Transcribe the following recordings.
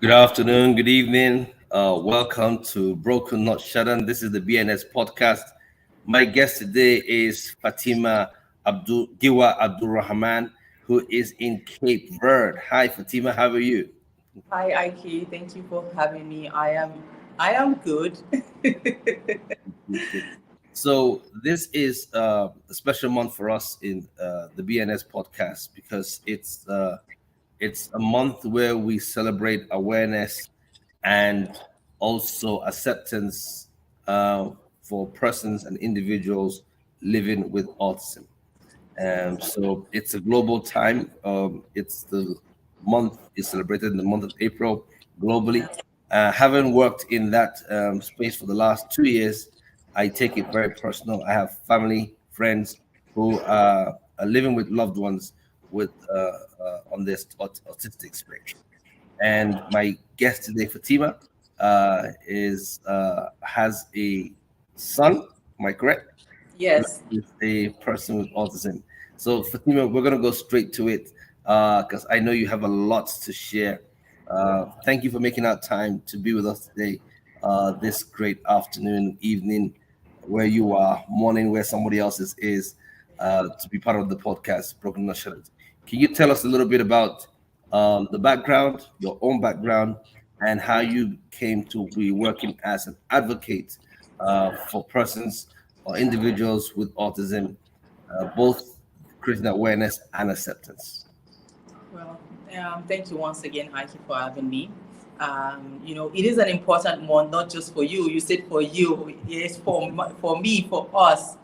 Good afternoon, good evening. Welcome to Broken Not Shadden. This is the BNS podcast. My guest today is Fatima Abdul Rahman, who is in Cape Verde. Hi, Fatima. How are you? Hi, Ike. Thank you for having me. I am good. Good, good. So this is a special month for us in the BNS podcast because it's a month where we celebrate awareness and also acceptance for persons and individuals living with autism. So it's a global time. It's the month is celebrated in the month of April globally. Having worked in that space for the last 2 years, I take it very personal. I have family, friends who are living with loved ones with on this autistic spectrum. And my guest today, Fatima, is has a son. Am I correct? Yes. Is a person with autism. So, Fatima, we're going to go straight to it because I know you have a lot to share. Thank you for making out time to be with us today, this great afternoon, evening, where you are, morning, where somebody else is to be part of the podcast, Broken Not Shattered. Can you tell us a little bit about the background, your own background, and how you came to be working as an advocate for persons or individuals with autism, both creating awareness and acceptance. Well, thank you once again, Ike, for having me. It is an important month, not just for you. You said for you, it's for me, for us.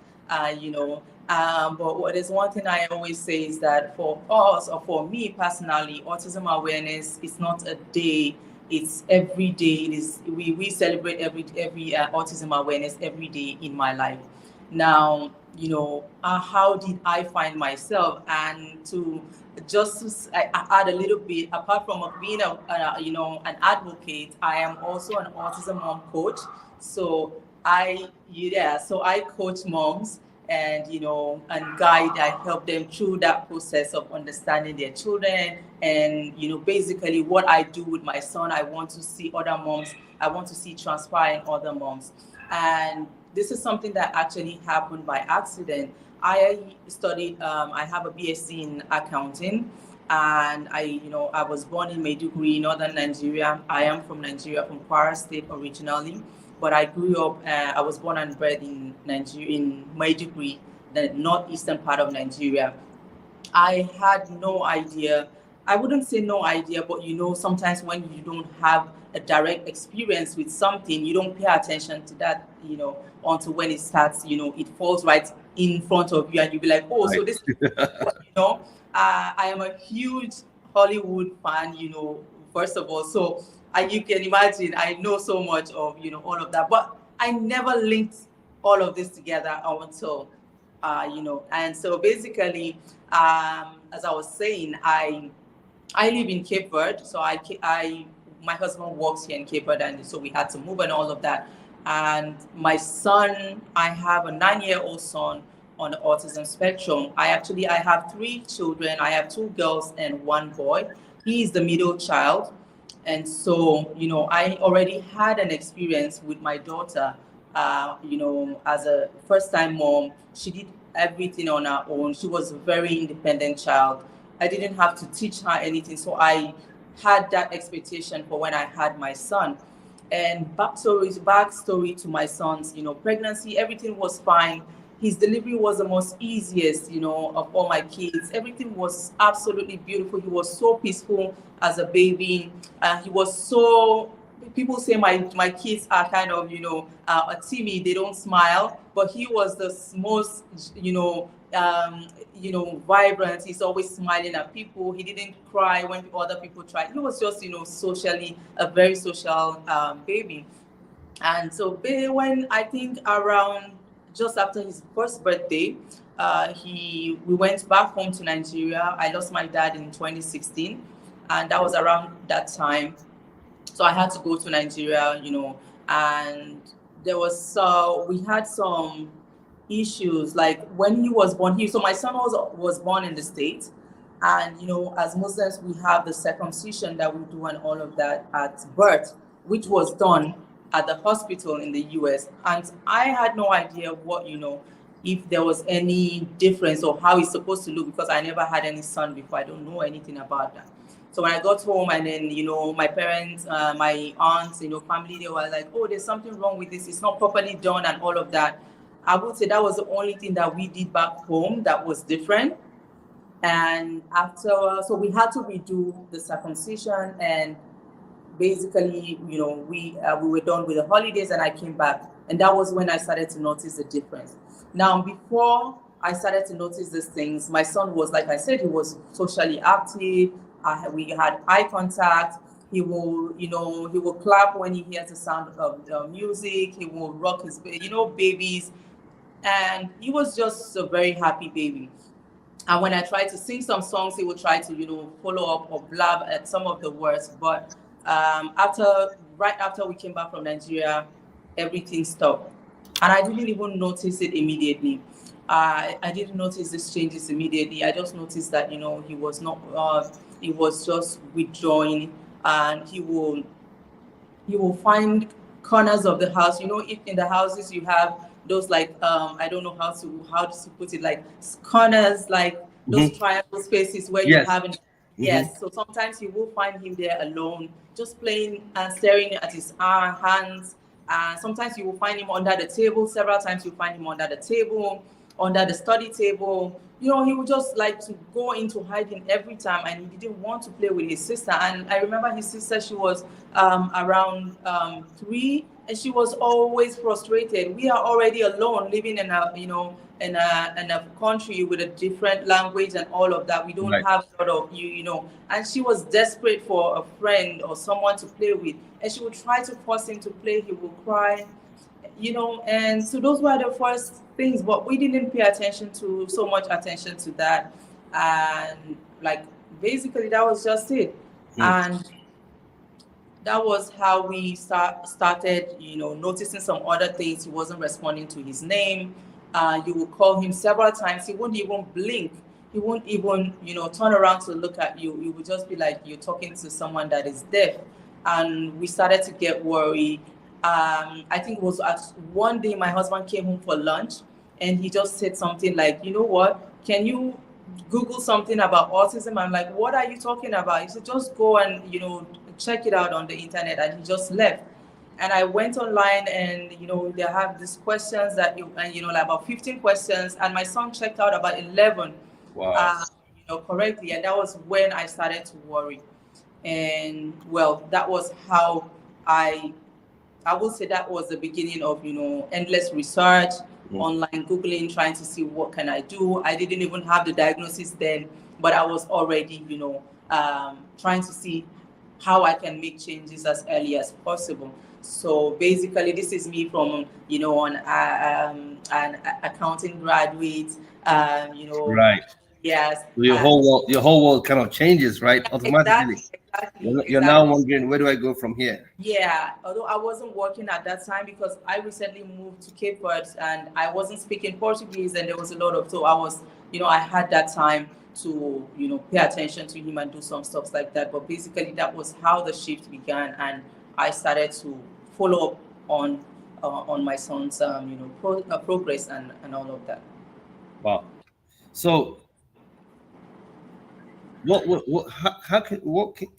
But what is one thing I always say is that for us, or for me personally, autism awareness is not a day. It's every day. It is we celebrate every autism awareness every day in my life. Now, how did I find myself? And to just add a little bit, apart from being an advocate, I am also an autism mom coach. So I coach moms and and guide. I help them through that process of understanding their children. And basically what I do with my son, I want to see other moms. I want to see transpire in other moms. And this is something that actually happened by accident. I studied. I have a BSc in accounting, and I was born in Maiduguri, northern Nigeria. I am from Nigeria, from Kwara State originally, but I grew up. I was born and bred in Nigeria, in Maiduguri, the northeastern part of Nigeria. I had no idea. I wouldn't say no idea, but sometimes when you don't have a direct experience with something, you don't pay attention to that, until when it starts, it falls right in front of you, and you be like, oh, so Right. this, I am a huge Hollywood fan, first of all. So you can imagine, I know so much of, all of that, but I never linked all of this together until and so basically, as I was saying, I live in Cape Verde, so my husband works here in Cape Verde, and so we had to move and all of that. And my son, I have a 9-year-old son on the autism spectrum. I have 3 children. I have 2 girls and 1 boy. He is the middle child, and so I already had an experience with my daughter. As a first-time mom, she did everything on her own. She was a very independent child. I didn't have to teach her anything, so I had that expectation for when I had my son. And backstory to my son's, pregnancy, everything was fine. His delivery was the most easiest, of all my kids. Everything was absolutely beautiful. He was so peaceful as a baby. He was so. People say my kids are kind of, timid. They don't smile, but he was the most, vibrant. He's always smiling at people. He didn't cry when other people tried. He was just, socially a very social baby. And so when I think around just after his first birthday, we went back home to Nigeria. I lost my dad in 2016, and that was around that time. So I had to go to Nigeria, and we had some issues like when he was born. So my son was born in the States, And as Muslims, we have the circumcision that we do and all of that at birth, which was done at the hospital in the US. And I had no idea if there was any difference or how it's supposed to look, because I never had any son before. I don't know anything about that. So when I got home, and then my parents, my aunts, family, they were like, "Oh, there's something wrong with this. It's not properly done," and all of that. I would say that was the only thing that we did back home that was different. And after, so we had to redo the circumcision, and basically, we were done with the holidays, and I came back, and that was when I started to notice the difference. Now, before I started to notice these things, my son was, like I said, he was socially active. We had eye contact. He will, he will clap when he hears the sound of music. He will rock his, babies, and he was just a very happy baby. And when I tried to sing some songs, he would try to, follow up or blab at some of the words. But right after we came back from Nigeria, everything stopped. And I didn't even notice it immediately. I didn't notice these changes immediately. I just noticed that, he was not, he was just withdrawing, and he will find corners of the house. If in the houses you have those, like, I don't know how to put it, like corners, like those triangle spaces where you have yes. So sometimes you will find him there alone, just playing and staring at his hands. Sometimes you will find him under the table. Several times you find him under the table, under the study table. He would just like to go into hiding every time, and he didn't want to play with his sister. And I remember his sister, she was around 3, and she was always frustrated. We are already alone, living in a country with a different language and all of that. We don't have sort of and she was desperate for a friend or someone to play with, and she would try to force him to play. He would cry, and so those were the first things, but we didn't pay so much attention to that. And like, basically that was just it. And that was how we started, noticing some other things. He wasn't responding to his name. You would call him several times. He wouldn't even blink. He wouldn't even, turn around to look at you. You would just be like you're talking to someone that is deaf. And we started to get worried. I think it was one day my husband came home for lunch, and he just said something like, "You know what? Can you Google something about autism?" I'm like, "What are you talking about?" He said, "Just go and, check it out on the internet." And he just left. And I went online, and, they have these questions that like about 15 questions. And my son checked out about 11, Wow. Correctly. And that was when I started to worry. And well, that was how I would say that was the beginning of, endless research, online Googling, trying to see what can I do. I didn't even have the diagnosis then, but I was already, trying to see how I can make changes as early as possible. So basically, this is me from, an accounting graduate, Right. yes. Your whole world kind of changes, right? Automatically. You're now wondering, where do I go from here? Yeah, although I wasn't working at that time, because I recently moved to Cape Verde, and I wasn't speaking Portuguese, and there was a lot of, so I was, I had that time to, pay attention to him and do some stuff like that. But basically, that was how the shift began, and I started to follow up on my son's, progress and all of that. Wow. So can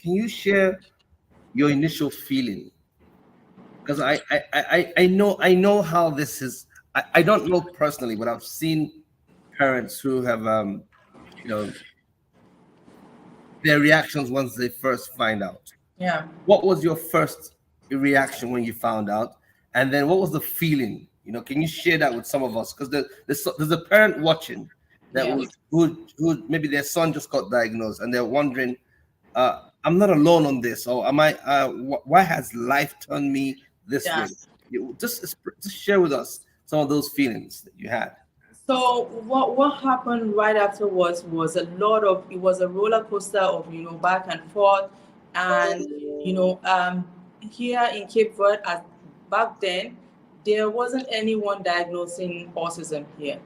you share your initial feeling? Because I know how this is. I don't know personally, but I've seen parents who have their reactions once they first find out. Yeah. What was your first reaction when you found out? And then what was the feeling? Can you share that with some of us? Because there's a parent watching that who maybe their son just got diagnosed, and they're wondering, I'm not alone on this, or am I? Why has life turned me this way? Just share with us some of those feelings that you had. So what happened right afterwards was it was a roller coaster of, back and forth. And here in Cape Verde, back then, there wasn't anyone diagnosing autism here.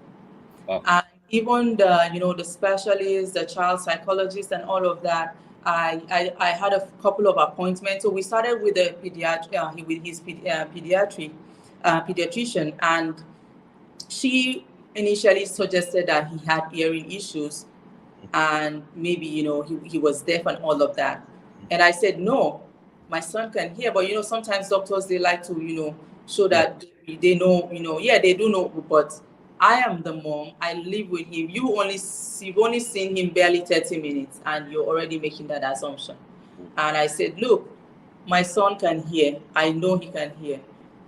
Wow. And even the specialists, the child psychologists, and all of that. I had a couple of appointments. So we started with the with his pediatrician, and she initially suggested that he had hearing issues, and maybe he was deaf and all of that. And I said, no, my son can hear. But sometimes doctors, they like to show that they know, yeah, they do know. But I am the mom, I live with him. You've only seen him barely 30 minutes and you're already making that assumption. And I said, look, my son can hear, I know he can hear.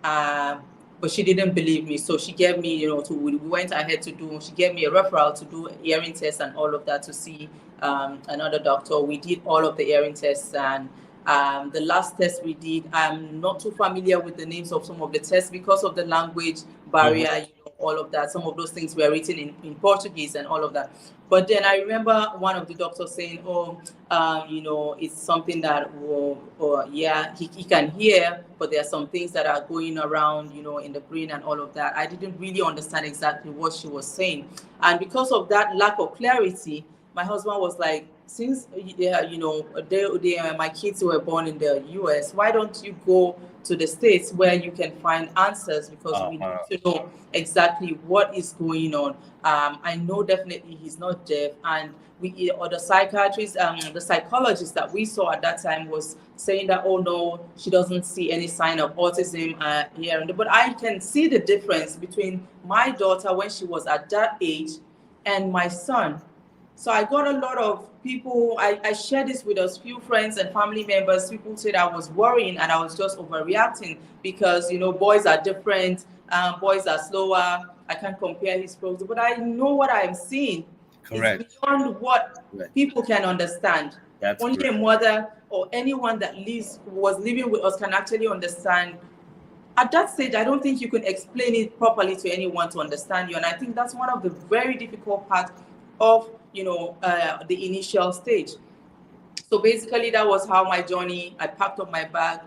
But she didn't believe me, so she gave me, we went ahead to do. She gave me a referral to do hearing tests and all of that, to see another doctor. We did all of the hearing tests, and the last test we did, I'm not too familiar with the names of some of the tests because of the language barrier. All of that. Some of those things were written in Portuguese and all of that. But then I remember one of the doctors saying, it's something that, he can hear, but there are some things that are going around, in the brain and all of that. I didn't really understand exactly what she was saying. And because of that lack of clarity, my husband was like, since, my kids were born in the US, why don't you go to the States where you can find answers, because we need to know exactly what is going on. I know definitely he's not deaf, and the psychiatrist, the psychologist that we saw at that time was saying that, oh no, she doesn't see any sign of autism here. But I can see the difference between my daughter when she was at that age and my son. So I got a lot of people, I shared this with a few friends and family members. People said I was worrying and I was just overreacting because, boys are different, boys are slower. I can't compare his progress, but I know what I'm seeing. Correct. It's beyond what people can understand. That's Only correct. a mother or anyone that was living with us can actually understand. At that stage, I don't think you can explain it properly to anyone to understand you. And I think that's one of the very difficult parts of the initial stage. So basically, that was how my journey. I packed up my bag.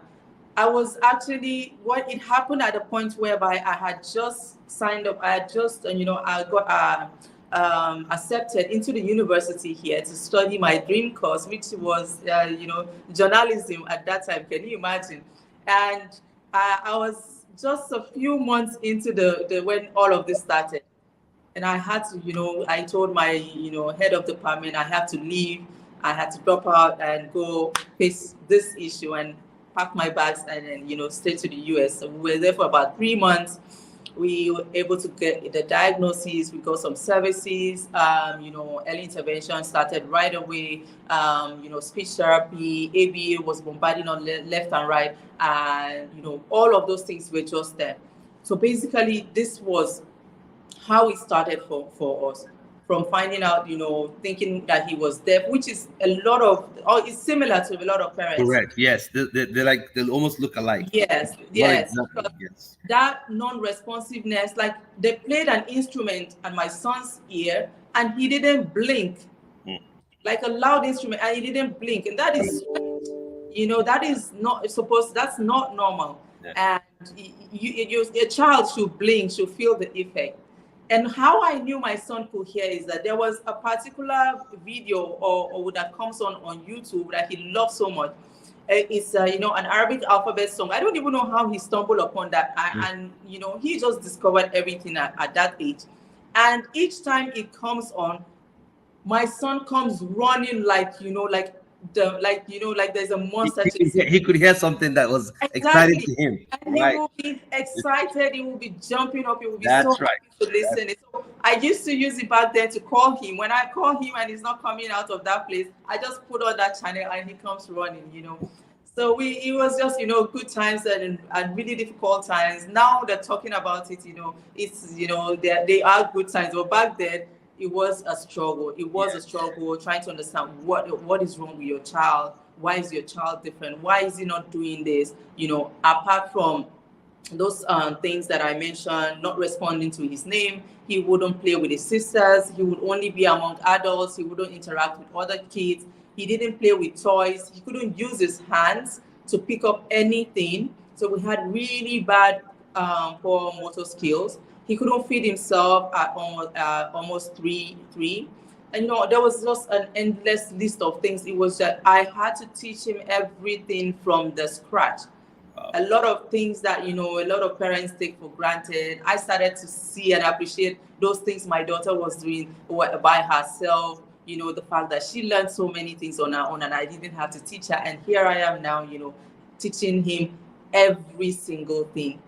I was actually, it happened at a point whereby I had just signed up. I had just, I got accepted into the university here to study my dream course, which was, journalism at that time. Can you imagine? And I was just a few months into when all of this started. And I had to, I told my, head of department, I have to leave. I had to drop out and go face this issue and pack my bags and then, stay to the US. So we were there for about 3 months. We were able to get the diagnosis. We got some services. Early intervention started right away. Speech therapy, ABA was bombarding on left and right. And, all of those things were just there. So basically, this was how it started for us, from finding out, thinking that he was deaf, which is it's similar to a lot of parents. Correct. Yes, they almost look alike. Yes. Exactly. Yes. That non-responsiveness, like they played an instrument at my son's ear and he didn't blink, like a loud instrument, and he didn't blink, and that is, that is not supposed. That's not normal. Yeah. And a child should blink, should feel the effect. And how I knew my son could hear is that there was a particular video or that comes on YouTube that he loves so much. It's an Arabic alphabet song. I don't even know how he stumbled upon that, and he just discovered everything at that age. And each time it comes on, my son comes running like there's a monster. He could hear something that was exciting to him. And he will be excited. He will be jumping up. He will be so happy to listen. So I used to use it back then to call him. When I call him and he's not coming out of that place, I just put on that channel and he comes running. So it was just good times and really difficult times. Now they're talking about it. It's they are good times. But back then, it was a struggle. It was a struggle trying to understand what is wrong with your child. Why is your child different? Why is he not doing this? Apart from those things that I mentioned, not responding to his name, he wouldn't play with his sisters. He would only be among adults. He wouldn't interact with other kids. He didn't play with toys. He couldn't use his hands to pick up anything. So we had really bad poor motor skills. He couldn't feed himself at almost three. And there was just an endless list of things. It was that I had to teach him everything from the scratch. A lot of things that a lot of parents take for granted. I started to see and appreciate those things my daughter was doing by herself. The fact that she learned so many things on her own, and I didn't have to teach her. And here I am now, teaching him every single thing.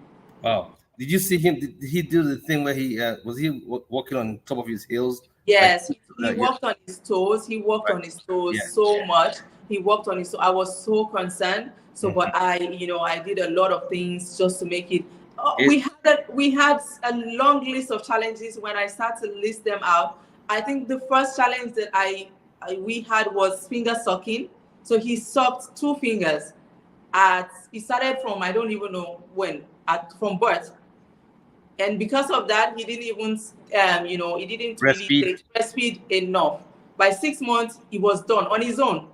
Wow. Did you see him? Did he do the thing where he was he walking on top of his heels? Like, Yes, he yeah. walked on his toes. He walked Right. on his toes Yeah. so much. He walked on his. I was so concerned. So, but I did a lot of things just to make it. We had a long list of challenges. When I started to list them out, I think the first challenge that we had was finger sucking. So he sucked 2 fingers. He started from, I don't even know when, from birth. And because of that, he didn't even, he didn't really breastfeed enough. By 6 months, he was done on his own.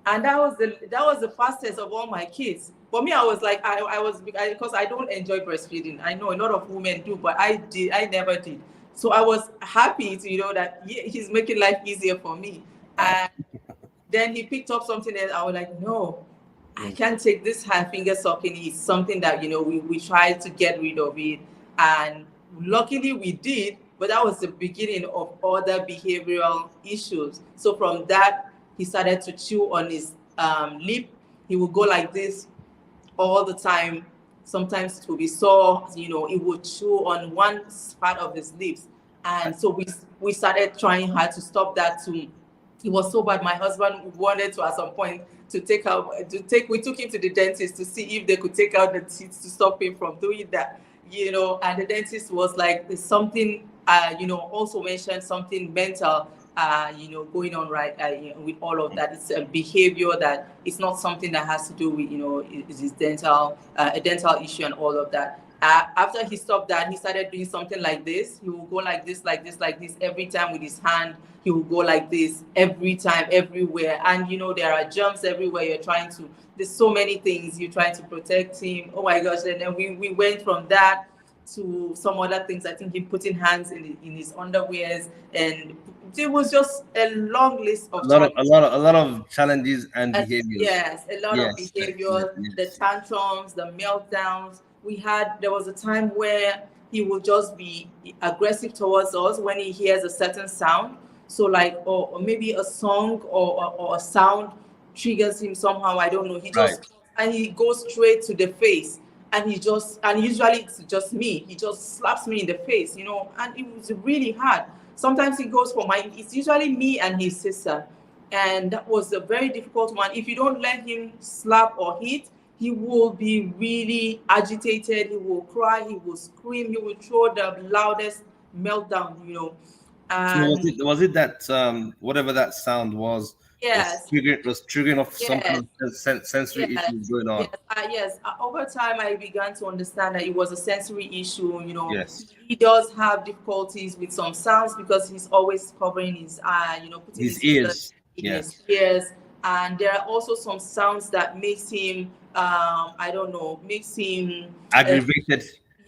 And that was the fastest of all my kids. For me, I was like, because I don't enjoy breastfeeding. I know a lot of women do, but I never did. So I was happy to that he's making life easier for me. And then he picked up something else. I was like, no, I can't take this finger sucking. It's something that we tried to get rid of it, and luckily we did. But that was the beginning of other behavioral issues. So from that, he started to chew on his lip. He would go like this all the time. Sometimes it would be sore. He would chew on one part of his lips, and so we started trying hard to stop that too. It was so bad. My husband wanted to at some point we took him to the dentist to see if they could take out the teeth to stop him from doing that. And the dentist was like, there's something, also mentioned something mental, going on with all of that. It's a behavior that it's not something that has to do with, his dental, a dental issue and all of that. After he stopped that, he started doing something like this. He will go like this, like this, like this every time with his hand. He will go like this every time, everywhere. And there are germs everywhere. There's so many things you're trying to protect him. Oh my gosh! And then we went from that to some other things. I think he putting hands in his underwears, and it was just a long list of a lot of challenges and behaviors. Yes, a lot of behaviors, the tantrums, the meltdowns. There was a time where he would just be aggressive towards us when he hears a certain sound. So like, or maybe a song or a sound triggers him somehow. I don't know. And he goes straight to the face. And usually it's just me. He just slaps me in the face, and it was really hard. Sometimes he goes it's usually me and his sister. And that was a very difficult one. If you don't let him slap or hit, he will be really agitated. He will cry. He will scream. He will throw the loudest meltdown, And so was it that whatever that sound was? Yes. Was triggering off some kind of sensory issues going on. Yes. Over time, I began to understand that it was a sensory issue. Yes. He does have difficulties with some sounds because he's always covering his eye. Putting his ears. His ears. And there are also some sounds that makes him, makes him aggravated.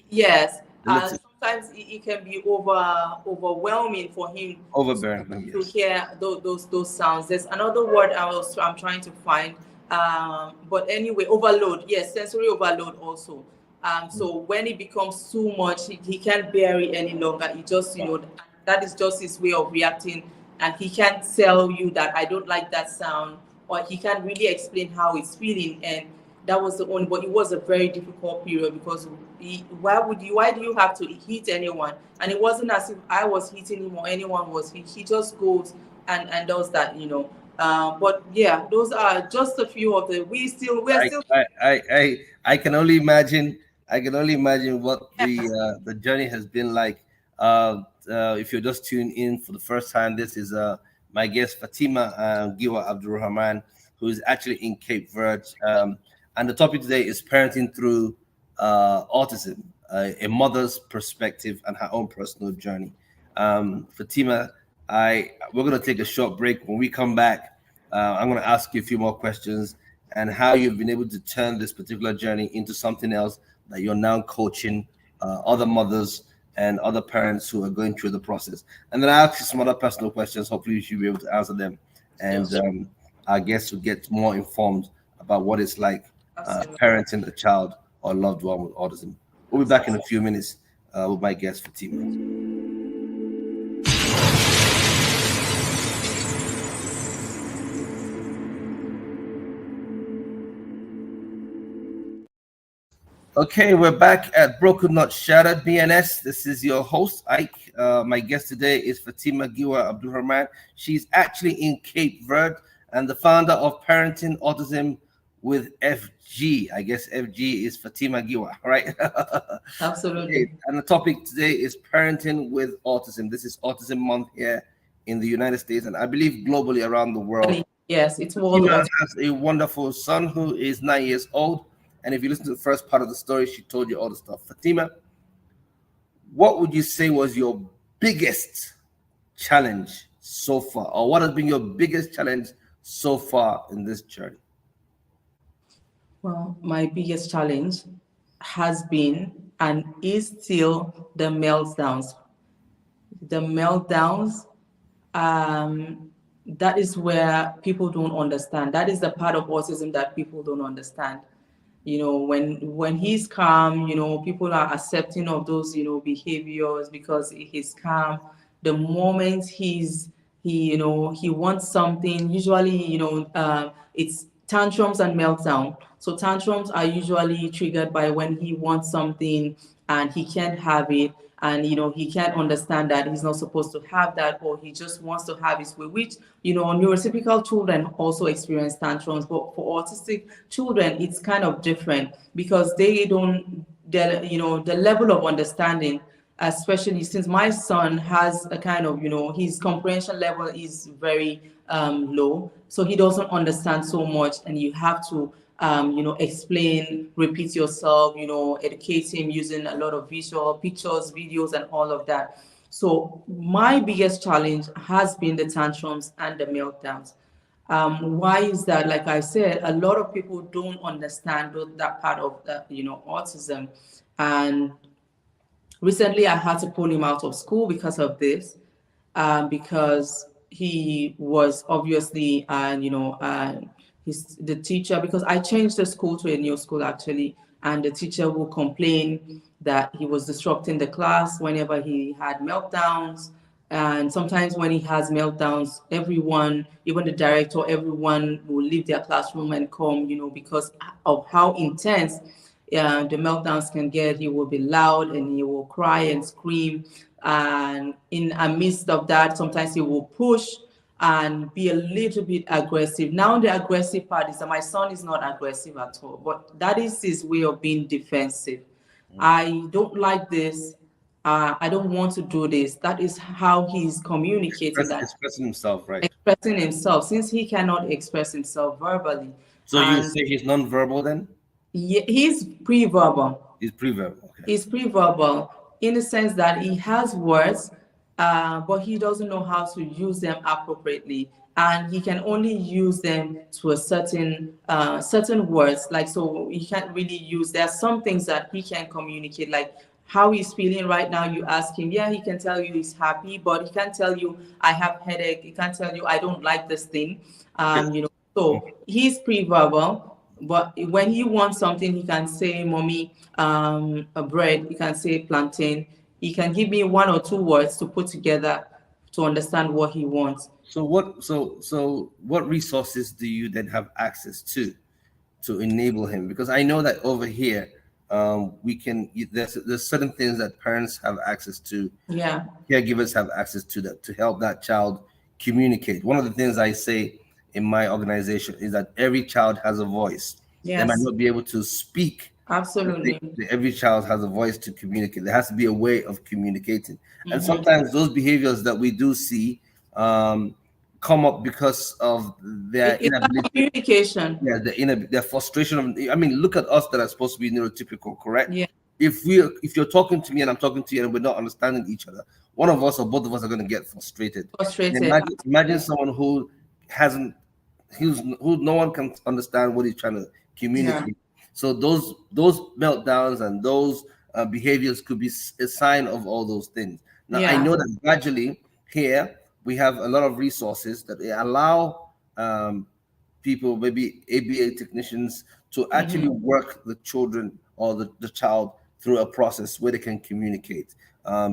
Yes. Sometimes it can be overwhelming for him to hear those sounds. There's another word I'm trying to find. But anyway, overload. Yes, sensory overload also. So when it becomes too much, he can't bear it any longer. He just, that is just his way of reacting. And he can't tell you that I don't like that sound, or he can't really explain how he's feeling. And that was the only, but it was a very difficult period because why do you have to hit anyone? And it wasn't as if I was hitting him or anyone was. He just goes and does that, But yeah, those are just a few of the. I can only imagine. I can only imagine what the journey has been like. If you're just tuning in for the first time, this is my guest Fatima Giwa Abdulrahman, who is actually in Cape Verde. And the topic today is parenting through autism, a mother's perspective and her own personal journey. Fatima, we're going to take a short break. When we come back, I'm going to ask you a few more questions and how you've been able to turn this particular journey into something else that you're now coaching other mothers and other parents who are going through the process. And then I ask you some other personal questions. Hopefully, you should be able to answer them, and Yes. our guests will get more informed about what it's like Absolutely. parenting a child or loved one with autism. We'll be back in a few minutes with my guest, Fatima. Okay, we're back at Broken Not Shattered BNS. This is your host, Ike. My guest today is Fatima Giwa Abdulrahman. She's actually in Cape Verde and the founder of Parenting Autism with FG. I guess FG is Fatima Giwa, right? Absolutely. Okay, and the topic today is parenting with autism. This is Autism Month here in the United States and I believe globally around the world. Yes, it's World Fatima Autism. has a wonderful son who is 9 years old. And if you listen to the first part of the story, she told you all the stuff. Fatima, what would you say was your biggest challenge so far? Or what has been your biggest challenge so far in this journey? Well, my biggest challenge has been and is still the meltdowns. The meltdowns, that is where people don't understand. That is the part of autism that people don't understand. When he's calm, people are accepting of those, behaviors because he's calm. The moment he wants something, usually, it's tantrums and meltdown. So tantrums are usually triggered by when he wants something and he can't have it, and he can't understand that he's not supposed to have that, or he just wants to have his way, which neurotypical children also experience tantrums, but for autistic children it's kind of different because they don't the level of understanding, especially since my son has a kind of his comprehension level is very low, so he doesn't understand so much, and you have to explain, repeat yourself, educate him using a lot of visual pictures, videos, and all of that. So my biggest challenge has been the tantrums and the meltdowns. Why is that? Like I said, a lot of people don't understand that part of the, autism. And recently I had to pull him out of school because of this, because he was obviously, he's the teacher, because I changed the school to a new school actually, and the teacher will complain that he was disrupting the class whenever he had meltdowns. And sometimes when he has meltdowns, everyone, even the director, everyone will leave their classroom and come, because of how intense the meltdowns can get. He will be loud and he will cry and scream. And in the midst of that, sometimes he will push and be a little bit aggressive. Now the aggressive part is that my son is not aggressive at all, but that is his way of being defensive. I don't like this. I don't want to do this. That is how he's communicating that. Expressing himself, right? Expressing himself, since he cannot express himself verbally. So you say he's non-verbal then? He's pre-verbal. He's pre-verbal. Okay. He's pre-verbal in the sense that he has words, but he doesn't know how to use them appropriately, and he can only use them to a certain words. Like, so he can't really use. There are some things that he can communicate, like how he's feeling right now. You ask him, yeah, he can tell you he's happy, but he can't tell you I have headache. He can't tell you I don't like this thing. So he's pre-verbal. But when he wants something, he can say, mommy, a bread. He can say plantain. He can give me one or two words to put together to understand what he wants. So what resources do you then have access to enable him? Because I know that over here, there's certain things that parents have access to. Yeah. Caregivers have access to that to help that child communicate. One of the things I say in my organization is that every child has a voice. Yes. They might not be able to speak. Absolutely. Every child has a voice to communicate. There has to be a way of communicating. And sometimes those behaviors that we do see come up because of their inability. Communication. Yeah, their frustration. I mean, look at us that are supposed to be neurotypical, correct? Yeah. If you're talking to me and I'm talking to you and we're not understanding each other, one of us or both of us are going to get frustrated. Imagine someone who who no one can understand what he's trying to communicate. Yeah. So those meltdowns and those behaviors could be a sign of all those things. Now, I Yeah. know that gradually here we have a lot of resources that they allow people, maybe ABA technicians, to actually work the children or the child through a process where they can communicate,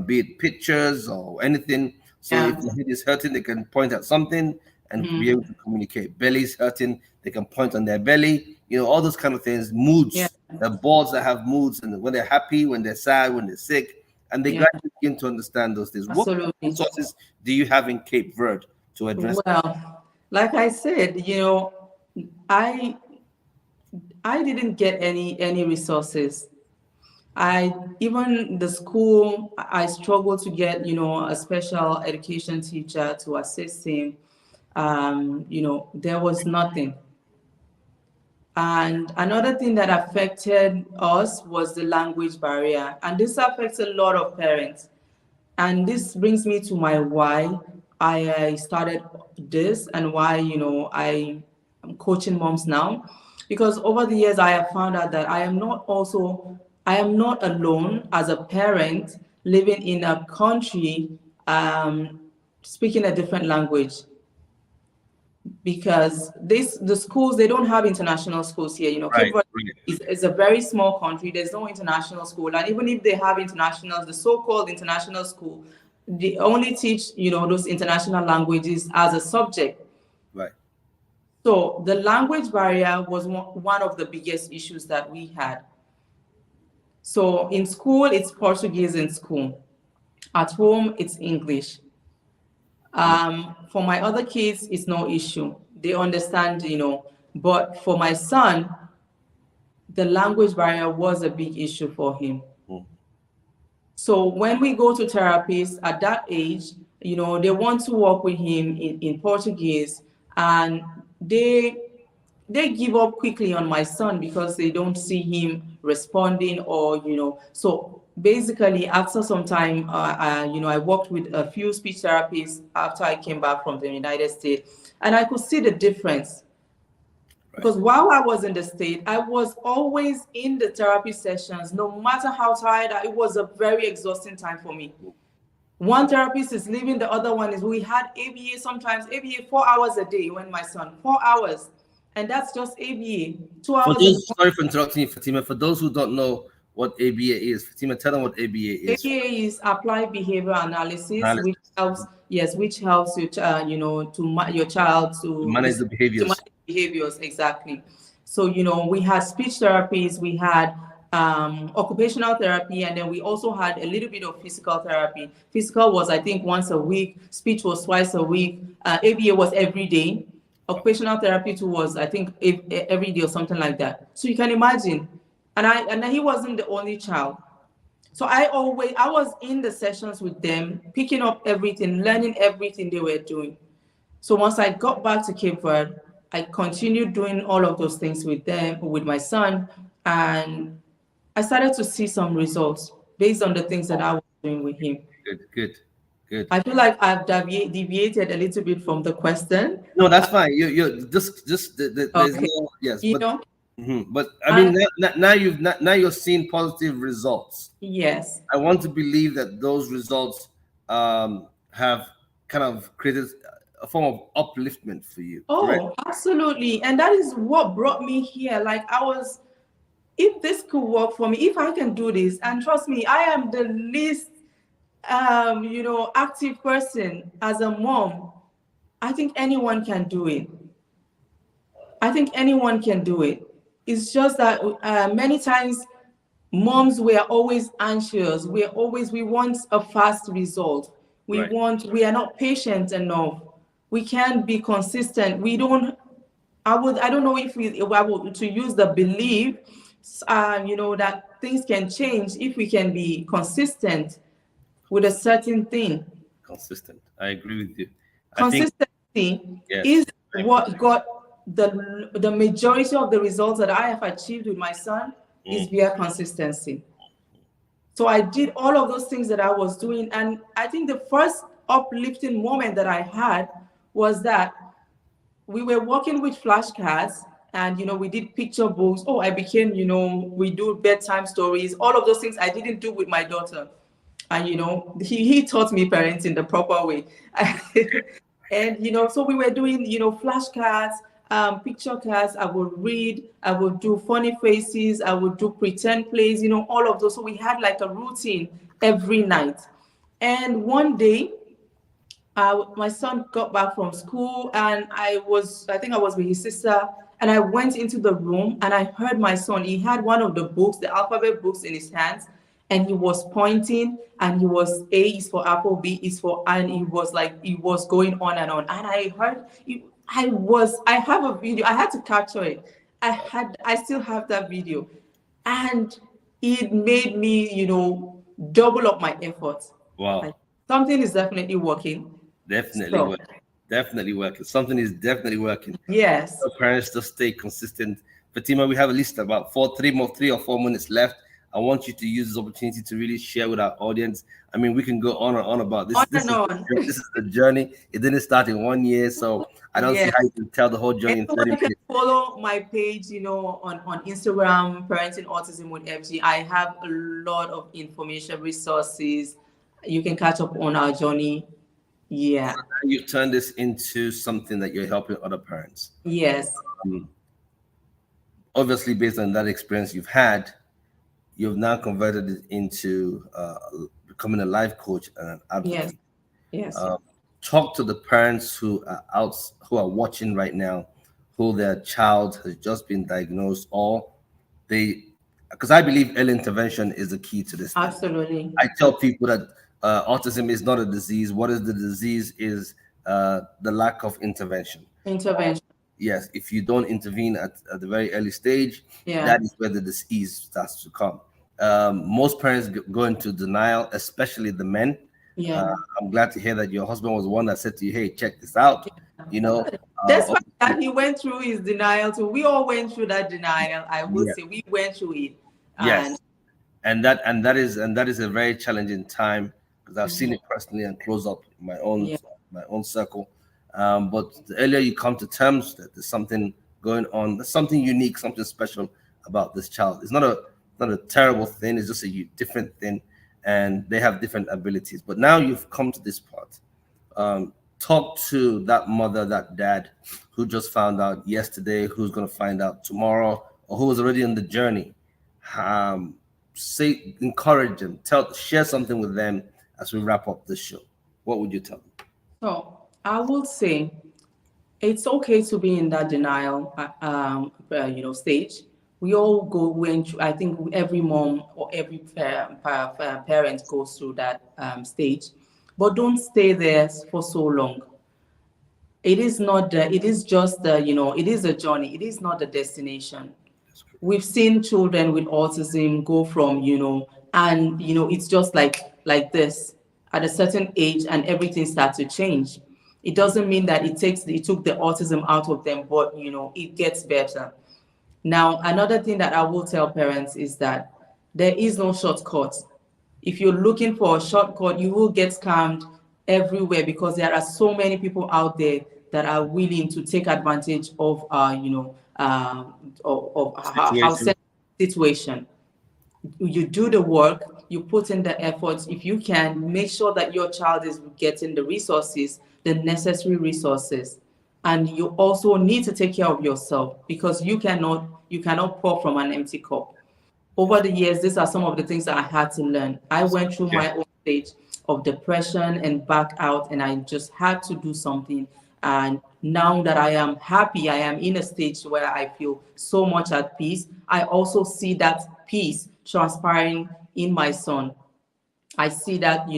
be it pictures or anything. So if the head is hurting, they can point at something and be able to communicate. Belly's hurting, they can point on their belly. All those kind of things. Moods, the boards that have moods, and when they're happy, when they're sad, when they're sick, and they gradually begin to understand those things. Absolutely. What resources do you have in Cape Verde to address? Well, like I said, I didn't get any resources. Even the school, I struggled to get a special education teacher to assist him. There was nothing. And another thing that affected us was the language barrier, and this affects a lot of parents. And this brings me to my why I started this and why I am coaching moms now, because over the years I have found out that I am not alone as a parent living in a country speaking a different language. Because the schools, they don't have international schools here. Cape Verde is a very small country. There's no international school, and even if they have internationals, the so-called international school, they only teach those international languages as a subject. Right. So the language barrier was one of the biggest issues that we had. So in school, it's Portuguese in school. At home, it's English. For my other kids, it's no issue. They understand, but for my son, the language barrier was a big issue for him. So when we go to therapists at that age, they want to work with him in Portuguese, and they give up quickly on my son because they don't see him responding, or so basically after some time I worked with a few speech therapists after I came back from the United States, and I could see the difference. Because while I was in the States, I was always in the therapy sessions. No matter how tired, it was a very exhausting time for me. One therapist is leaving, the other one is, we had ABA sometimes, ABA 4 hours a day when my son, 4 hours. And that's just ABA, 2 hours. Sorry for interrupting you, Fatima. For those who don't know what ABA is, Fatima, tell them what ABA is. ABA is applied behavior analysis, which helps your your child to manage the behaviors. To manage behaviors, exactly. So we had speech therapies, we had occupational therapy, and then we also had a little bit of physical therapy. Physical was, I think, once a week. Speech was twice a week. ABA was every day. Occupational therapy too was, I think, every day or something like that. So you can imagine. And he wasn't the only child. So I was in the sessions with them, picking up everything, learning everything they were doing. So once I got back to Cape Verde, I continued doing all of those things with them, with my son, and I started to see some results based on the things that I was doing with him. Good. I feel like I've deviated a little bit from the question. No, that's fine. You're just there's okay. no, yes, but I mean, now you're seeing positive results. Yes. I want to believe that those results have kind of created a form of upliftment for you. Oh, correct? Absolutely. And that is what brought me here. Like if this could work for me, if I can do this, and trust me, I am the least active person as a mom. I think anyone can do it. It's just that many times moms, we are always anxious. We want a fast result. We are not patient enough. We can't be consistent. I don't know if we were to use the belief, that things can change if we can be consistent with a certain thing. Consistent. I agree with you. Consistency is what got the majority of the results that I have achieved with my son is via consistency. So I did all of those things that I was doing. And I think the first uplifting moment that I had was that we were working with flashcards, And we did picture books. Oh, I became, we do bedtime stories, all of those things I didn't do with my daughter. And he taught me parenting the proper way. And so we were doing flashcards, picture cards. I would read, I would do funny faces, I would do pretend plays, all of those. So we had like a routine every night. And one day, my son got back from school, and I think I was with his sister, and I went into the room and I heard my son. He had one of the books, the alphabet books, in his hands, and he was pointing, and he was, A is for apple, B is for, and he was going on and on. And I heard, I have a video, I had to capture it. I still have that video. And it made me, double up my efforts. Wow. Like, something is definitely working. Definitely working. Definitely working. Something is definitely working. Yes. So parents, just stay consistent. Fatima, we have at least about 3 or 4 minutes left. I want you to use this opportunity to really share with our audience. I mean, we can go on and on about this. This is the journey. It didn't start in 1 year, so I don't see how you can tell the whole journey in 30 minutes. You can follow my page, on Instagram, Parenting Autism with FG. I have a lot of information, resources. You can catch up on our journey. Yeah. So you've turned this into something that you're helping other parents. Yes. Obviously, based on that experience you've had, you've now converted it into becoming a life coach and an advocate. Yes. Talk to the parents who are watching right now, who their child has just been diagnosed, or because I believe early intervention is the key to this. Absolutely. I tell people that autism is not a disease. What is the disease is the lack of intervention. Yes, if you don't intervene at the very early stage, that is where the disease starts to come. Most parents go into denial, especially the men. I'm glad to hear that your husband was the one that said to you, "Hey, check this out." Despite that, he went through his denial too. We all went through that denial. I will say we went through it. Yes, and that is a very challenging time, because I've seen it personally and close up in my own circle. But the earlier you come to terms that there's something going on, there's something unique, something special about this child. It's not a terrible thing. It's just a different thing, and they have different abilities. But now you've come to this part. Talk to that mother, that dad who just found out yesterday, who's going to find out tomorrow, or who was already on the journey. Encourage them. Share something with them as we wrap up this show. What would you tell them? So I would say it's okay to be in that denial, stage. We all went through. I think every mom or every parent goes through that stage, but don't stay there for so long. It is not. It is just it is a journey. It is not the destination. We've seen children with autism go from and it's just like this at a certain age, and everything starts to change. It doesn't mean that it took the autism out of them, but it gets better. Now, another thing that I will tell parents is that there is no shortcut. If you're looking for a shortcut, you will get scammed everywhere, because there are so many people out there that are willing to take advantage of our situation. You do the work, you put in the efforts. If you can, make sure that your child is getting the resources, the necessary resources. And you also need to take care of yourself, because you cannot pour from an empty cup. Over the years, these are some of the things that I had to learn. I went through my own stage of depression and back out, and I just had to do something. And now that I am happy, I am in a stage where I feel so much at peace. I also see that peace transpiring in my son. I see that,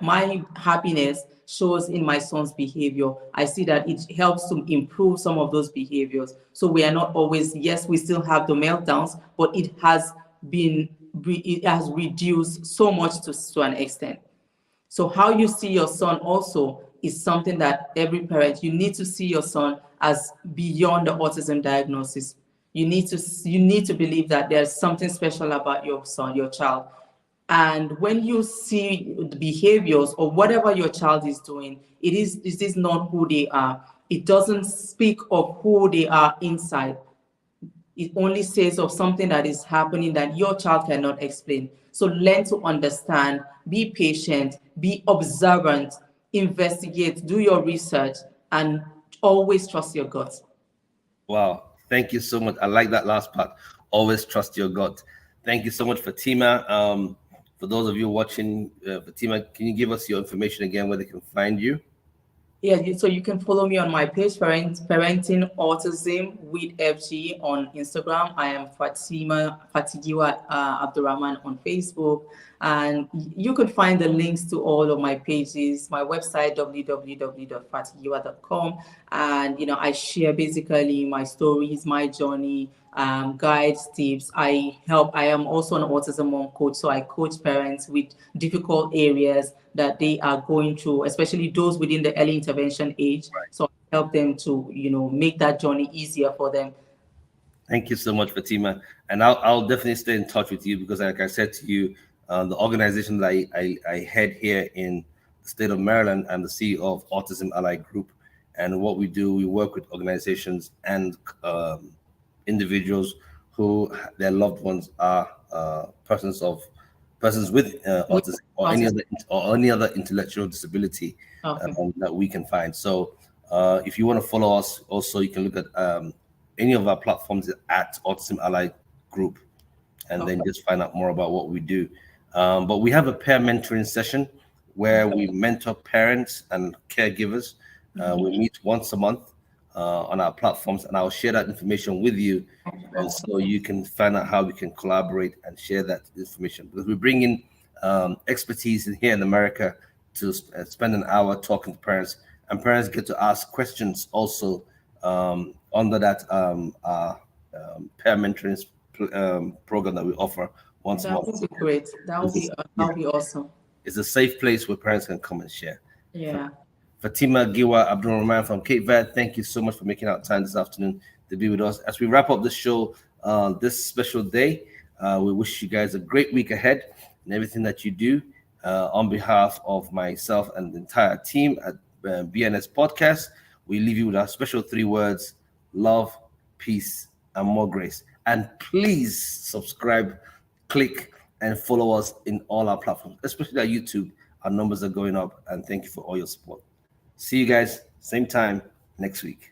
my happiness shows in my son's behavior. I see that it helps to improve some of those behaviors. So we are not always, yes, we still have the meltdowns, but it has reduced so much to an extent. So how you see your son also is something that every parent, you need to see your son as beyond the autism diagnosis. You need to believe that there's something special about your son, your child. And when you see the behaviors or whatever your child is doing, it is not who they are. It doesn't speak of who they are inside. It only says of something that is happening that your child cannot explain. So learn to understand, be patient, be observant, investigate, do your research, and always trust your gut. Wow. Thank you so much. I like that last part. Always trust your gut. Thank you so much, Fatima. For those of you watching, Fatima, can you give us your information again where they can find you? Yeah, so you can follow me on my page, Parenting Autism with FG on Instagram. I am Fatigiwa Abdurrahman on Facebook. And you can find the links to all of my pages, my website, www.fatigiwa.com. And, I share basically my stories, my journey, guides, tips. I am also an autism mom coach, so I coach parents with difficult areas that they are going through, especially those within the early intervention age. So I help them to, make that journey easier for them. Thank you so much, Fatima. And I'll definitely stay in touch with you because, like I said to you, the organization that I head here in the state of Maryland, I'm the CEO of Autism Ally Group. And what we do, we work with organizations and individuals who their loved ones are persons with autism or any other intellectual disability that we can find. So if you want to follow us, also you can look at any of our platforms at Autism Ally Group, and then just find out more about what we do. But we have a pair mentoring session where we mentor parents and caregivers. We meet once a month on our platforms, and I'll share that information with you, and so you can find out how we can collaborate and share that information. Because we bring in expertise in here in America to spend an hour talking to parents, and parents get to ask questions also under that pair mentoring program that we offer once a month. That would be great. That would be awesome. It's a safe place where parents can come and share. Yeah. Fatima Giwa Abdulrahman from Cape Verde, thank you so much for making out time this afternoon to be with us. As we wrap up the show this special day, we wish you guys a great week ahead and everything that you do. On behalf of myself and the entire team at BNS Podcast, we leave you with our special 3 words: love, peace, and more grace. And please subscribe, click, and follow us in all our platforms, especially our YouTube. Our numbers are going up, and thank you for all your support. See you guys, same time next week.